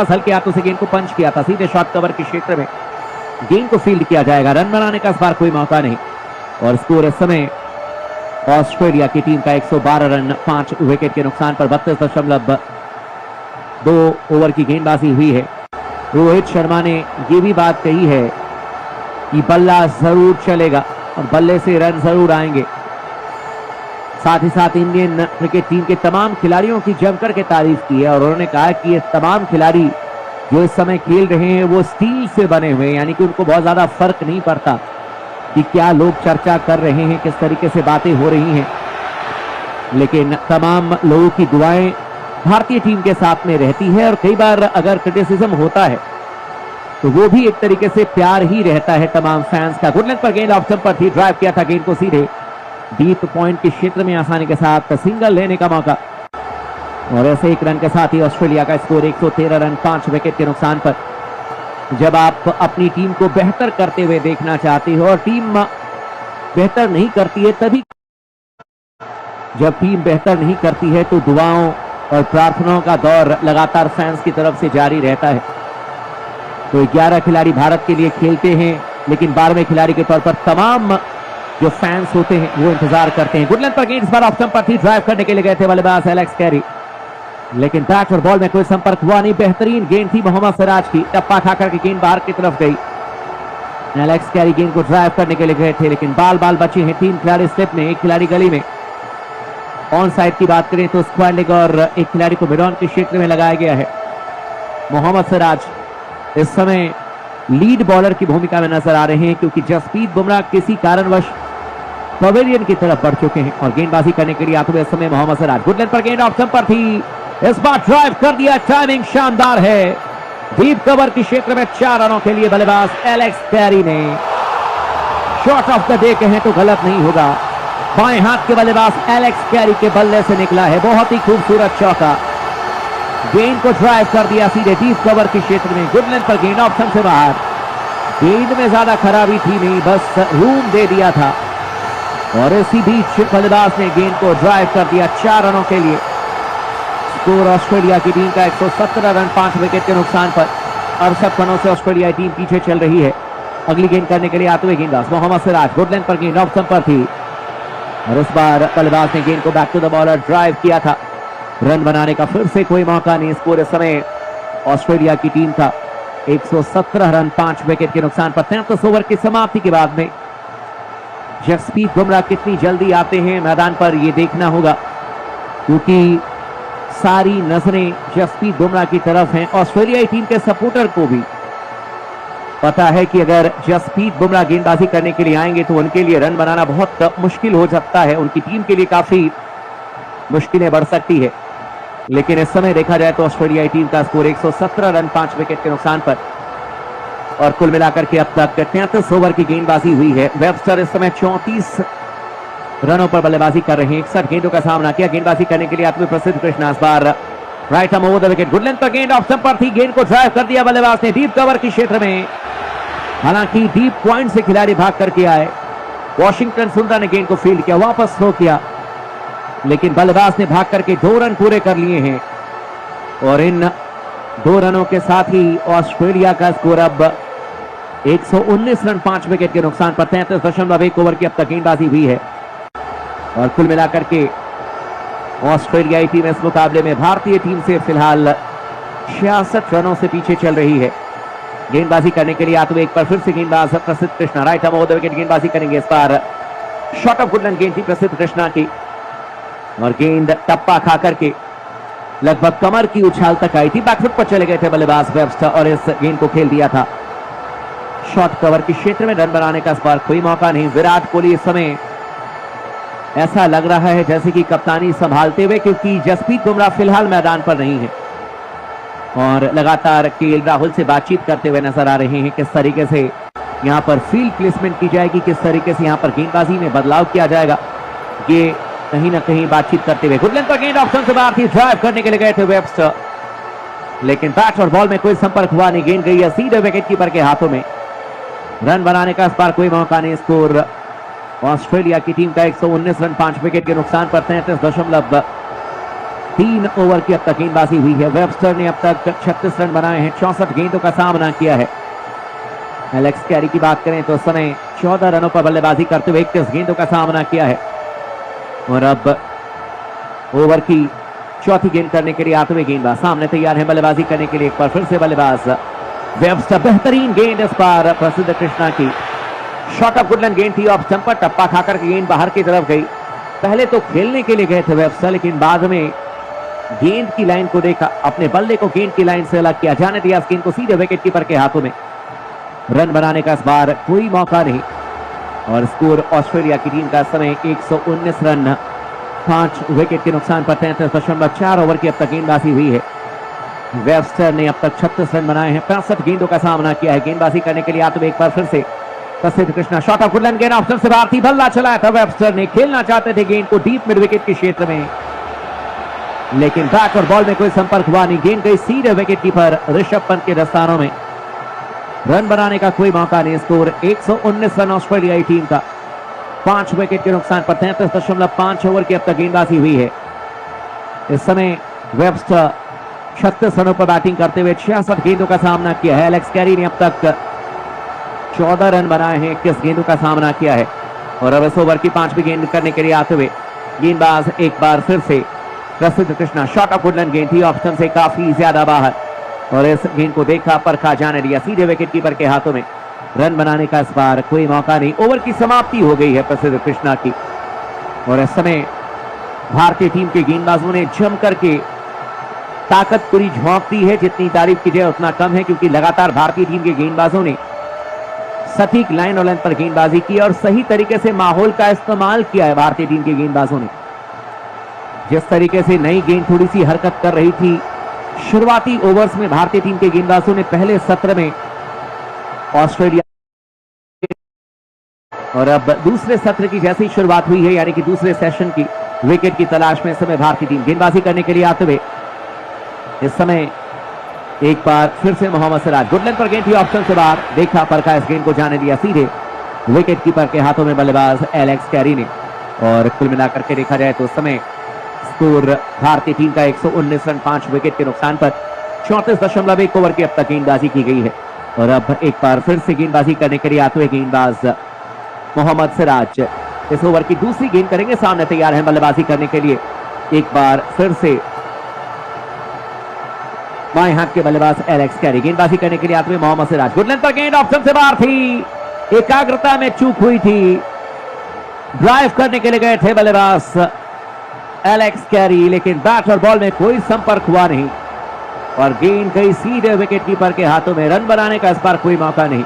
हल्के हाथों से गेंद को पंच किया था, सीधे शॉट कवर के क्षेत्र में गेंद को फील्ड किया जाएगा। रन बनाने का इस बार कोई मौका नहीं और स्कोर इस समय ऑस्ट्रेलिया की टीम का 112 रन 5 विकेट के नुकसान पर 32.2 ओवर की गेंदबाजी हुई है। रोहित शर्मा ने यह भी बात कही है कि बल्ला जरूर चलेगा और बल्ले से रन जरूर आएंगे। साथ ही साथ इंडियन क्रिकेट टीम के तमाम खिलाड़ियों की जमकर के तारीफ की है और उन्होंने कहा कि ये तमाम खिलाड़ी जो इस समय खेल रहे हैं वो स्टील से बने हुए हैं, यानी कि उनको बहुत ज्यादा फर्क नहीं पड़ता कि क्या लोग चर्चा कर रहे हैं, किस तरीके से बातें हो रही हैं, लेकिन तमाम लोगों की दुआएं भारतीय टीम के साथ में रहती है और कई बार अगर क्रिटिसिज्म होता है तो वो भी एक तरीके से प्यार ही रहता है तमाम फैंस का। गुड लेंथ पर गेंद ऑफ स्टंप पर थी, ड्राइव किया था गेंद को सीधे डीप पॉइंट के क्षेत्र में आसानी के साथ सिंगल लेने का मौका और ऐसे एक रन के साथ ही ऑस्ट्रेलिया का स्कोर 113 रन 5 विकेट के नुकसान पर। जब आप अपनी टीम को बेहतर करते हुए देखना चाहते हो और टीम बेहतर नहीं करती है, तभी जब टीम बेहतर नहीं करती है तो दुआओं और प्रार्थनाओं का दौर लगातार फैंस की तरफ से जारी रहता है। तो 11 खिलाड़ी भारत के लिए खेलते हैं, लेकिन 12वें खिलाड़ी के तौर पर तमाम जो फैंस होते हैं वो इंतजार करते हैं। गुड लेंथ पर गेंद इस बार ऑफ स्टंप पर थी, ड्राइव करने के लिए गए थे बल्लेबाज एलेक्स कैरी, लेकिन बैट और बॉल में कोई संपर्क हुआ नहीं। बेहतरीन गेंद थी मोहम्मद सिराज की, टप्पा खाकर की गेंद बाहर की तरफ गई। एलेक्स कैरी गेंद को ड्राइव करने के लिए गए थे, लेकिन बाल बचे हैं। 3 खिलाड़ी स्लिप में, 1 खिलाड़ी गली में। ऑन साइड की बात करें तो स्क्वायर लेग और 1 खिलाड़ी को मिड ऑन के क्षेत्र में लगाया गया है। मोहम्मद सिराज इस समय लीड बॉलर की भूमिका में नजर आ रहे हैं क्योंकि जसप्रीत बुमराह किसी कारणवश पवेलियन की तरफ बढ़ चुके हैं और गेंदबाजी करने के लिए आते हुए इस समय मोहम्मद सिराज। गुड लेंथ पर गेंद ऑफ स्टंप पर थी, इस बार ड्राइव कर दिया, टाइमिंग शानदार है। डीप कवर के क्षेत्र में 4 रनों के लिए बल्लेबाज एलेक्स कैरी ने शॉट ऑफ द डे कहें तो गलत नहीं होगा। बाएं हाथ के बल्लेबाज एलेक्स कैरी के बल्ले से निकला है बहुत ही खूबसूरत चौका। गेंद को ड्राइव कर दिया सीधे डीप कवर के क्षेत्र में। गुड लेंथ पर गेंद ऑफ स्टंप से बाहर। गेंद में ज्यादा खराबी थी नहीं, बस रूम दे दिया था और इसी बीच बल्लेबाज ने गेंद को ड्राइव कर दिया 4 रनों के लिए। स्कोर ऑस्ट्रेलिया की टीम का 117 रन 5 विकेट के नुकसान पर। 68 रनों से ऑस्ट्रेलिया टीम पीछे चल रही है। अगली गेंद करने के लिए आते हुए गेंदबाज मोहम्मद सिराज। गुड लेंथ पर गेंद ऑफ स्टंप पर थी और इस बार बल्लेबाज ने गेंद को back to the bowler drive किया था। रन बनाने का फिर से कोई मौका नहीं। स्कोर इस समय ऑस्ट्रेलिया की टीम का 117 रन 5 विकेट के नुकसान पर। 33 ओवर की समाप्ति के बाद में जसप्रीत बुमराह कितनी जल्दी आते हैं मैदान पर ये देखना होगा क्योंकि सारी नजरें जसप्रीत बुमराह की तरफ हैं। ऑस्ट्रेलियाई टीम के सपोर्टर को भी पता है कि अगर जसप्रीत बुमराह गेंदबाजी करने के लिए आएंगे तो उनके लिए रन बनाना बहुत मुश्किल हो सकता है, उनकी टीम के लिए काफी मुश्किलें बढ़ सकती है। लेकिन इस समय देखा जाए तो ऑस्ट्रेलियाई टीम का स्कोर 117 रन 5 विकेट के नुकसान पर और कुल मिलाकर के अब तक 33 ओवर की गेंदबाजी हुई है। वेबस्टर इस समय 34 रनों पर बल्लेबाजी कर रहे हैं। 61 गेंदों का सामना किया। गेंदबाजी करने के लिए आते हुए प्रसिद्ध कृष्णा इस बार right arm over the wicket. Good length पर गेंद ऑफ स्टंप पर थी, गेंद को ड्राइव कर दिया बल्लेबाज ने डीप कवर के क्षेत्र में। हालांकि डीप पॉइंट से खिलाड़ी भाग करके आए। वॉशिंगटन सुंदर ने गेंद को फील्ड किया, वापस थ्रो किया, लेकिन बल्लेबाज ने भाग करके 2 रन पूरे कर लिए हैं और इन 2 रनों के साथ ही ऑस्ट्रेलिया का स्कोर अब 119 रन 5 विकेट के नुकसान पर। 33.1 ओवर की अब तक गेंदबाजी हुई है और कुल मिलाकर के ऑस्ट्रेलियाई टीम इस मुकाबले में भारतीय टीम से फिलहाल 66 रनों से पीछे चल रही है। गेंदबाजी करने के लिए आते हुए एक बार फिर से गेंदबाज प्रसिद्ध Krishna right arm over the wicket गेंदबाजी करेंगे। इस बार शॉट ऑफ गुड लेंथ गेंद थी प्रसिद्ध कृष्णा की और गेंद टप्पा खा करके लगभग कमर की उछाल तक आई थी। बैकफुट पर चले गए थे बल्लेबाज वेबस्टर और इस गेंद को खेल दिया था। शॉट कवर के क्षेत्र में रन बनाने का इस बार कोई मौका नहीं। विराट कोहली इस समय ऐसा लग रहा है जैसे कि कप्तानी संभालते हुए, क्योंकि जसप्रीत बुमराह फिलहाल मैदान पर नहीं है और लगातार केएल राहुल से बातचीत करते हुए नजर आ रहे हैं। किस तरीके से यहां पर फील्ड प्लेसमेंट की जाएगी, किस तरीके से यहां पर गेंदबाजी में बदलाव किया जाएगा, ये कहीं ना कहीं बातचीत करते हुए। गुड लेंथ पर गेंद ऑप्शन से बाहर थी, ड्राइव करने के लिए गए थे वेबस्टर, लेकिन बैट और बॉल में कोई संपर्क हुआ नहीं। गेंद गई है सीधे विकेट कीपर के हाथों में। रन बनाने का इस बार कोई मौका नहीं। स्कोर ऑस्ट्रेलिया की टीम का 119 रन 5 विकेट के नुकसान पर। 3 ओवर की अब तक गेंदबाजी हुई है। वेबस्टर ने अब तक 36 रन बनाए हैं, 64 गेंदों का सामना किया है। एलेक्स कैरी की बात करें तो उस समय 14 रनों पर बल्लेबाजी करते हुए 21 गेंदों का सामना किया है। और अब ओवर की चौथी गेंद करने के लिए आते हुए गेंदबाज सामने तैयार है बल्लेबाजी करने के लिए। एक बार फिर से बल्लेबाज वेबस्टर, बेहतरीन गेंद इस बार प्रसिद्ध कृष्णा की। शॉट ऑफ गुडलैंड गेंद थी, ऑफ स्टंप पर टप्पा खाकर के गेंद बाहर की तरफ गई। पहले तो खेलने के लिए गए थे वेबस्टर, लेकिन बाद में गेंद की लाइन को देखा, अपने बल्ले को गेंद की लाइन से अलग किया, जाने दिया गेंद को सीधे विकेट कीपर के हाथों में। रन बनाने का इस बार कोई मौका नहीं और स्कोर ऑस्ट्रेलिया की टीम का समय 119 रन, 5 विकेट के नुकसान पर 33.4 ओवर की अब तक गेंदबाजी हुई है। वेबस्टर ने अब तक 36 रन बनाए हैं, 65 गेंदों का सामना किया है। गेंदबाजी करने के लिए आते हुए एक बार फिर से प्रसिद्ध कृष्णा। शॉट ऑफ गुडलैंड गेंद ऑप्शन से बाहर थी, बल्ला चलाया था वेबस्टर ने। खेलना चाहते थे गेंद को डीप मिड विकेट के क्षेत्र में, लेकिन बैट और बॉल में कोई संपर्क हुआ नहीं। गेंद गई सीधे विकेट कीपर ऋषभ पंत के दस्तानों में। रन बनाने का कोई मौका नहीं। स्कोर 119 रन ऑस्ट्रेलियाई टीम का, 5 विकेट के नुकसान पर 33.5 ओवर की अब तक गेंदबाजी हुई है। इस समय वेबस्टर 36 रनों पर बैटिंग करते हुए 66 गेंदों का सामना किया है। एलेक्स कैरी ने अब तक 14 रन बनाए हैं, 21 गेंदों का सामना किया है। और अब इस ओवर की 5वीं गेंद करने के लिए आते हुए गेंदबाज एक बार फिर से प्रसिद्ध कृष्णा। शॉट ऑफ गुडलैंड गेंद थी, ऑप्शन से काफी ज्यादा बाहर और इस गेंद को देखा, परखा, जाने दिया सीधे विकेट कीपर के हाथों में। रन बनाने का इस बार कोई मौका नहीं। ओवर की समाप्ति हो गई है प्रसिद्ध कृष्णा की। और इस समय भारतीय टीम के गेंदबाजों ने जम करके ताकत पूरी झोंक दी है। जितनी तारीफ की जाए उतना कम है, क्योंकि लगातार भारतीय टीम के गेंदबाजों ने सटीक लाइन और लेंथ पर गेंदबाजी की और सही तरीके से माहौल का इस्तेमाल किया है। भारतीय टीम के गेंदबाजों ने जिस तरीके से नई गेंद थोड़ी सी हरकत कर रही थी शुरुआती ओवर्स में, भारतीय टीम के गेंदबाजों ने पहले सत्र में ऑस्ट्रेलिया, और अब दूसरे सत्र की जैसी शुरुआत हुई है, यानी कि दूसरे सेशन की विकेट की तलाश में इस समय भारतीय टीम गेंदबाजी करने के लिए आते हुए इस समय एक बार फिर से मोहम्मद सिराज। गुडलैंड पर गेंद थी, ऑप्शन से बाहर, देखा, परखा, इस गेंद को जाने दिया सीधे विकेट कीपर के हाथों में बल्लेबाज एलेक्स कैरी ने। और कुल मिलाकर के देखा जाए तो उस समय स्कोर भारतीय टीम का 119 रन, 5 विकेट के नुकसान पर 34.1 ओवर की अब तक गेंदबाजी की गई है। और अब एक बार फिर से गेंदबाजी करने के लिए आते हुए गेंदबाज मोहम्मद सिराज इस ओवर की दूसरी गेंद करेंगे। सामने तैयार है बल्लेबाजी करने के लिए एक बार फिर से बाएं हाथ के बल्लेबाज एलेक्स कैरी। गेंदबाजी करने के लिए आते हुए मोहम्मद सिराज। गुडलैंड पर गेंद ऑप्शन से बाहर थी, एकाग्रता में चूक हुई थी। ड्राइव करने के लिए गए थे बल्लेबाज एलेक्स कैरी, लेकिन बैट और बॉल में कोई संपर्क हुआ नहीं और गेंद गई सीधे विकेट कीपर के हाथों में। रन बनाने का इस बार कोई मौका नहीं।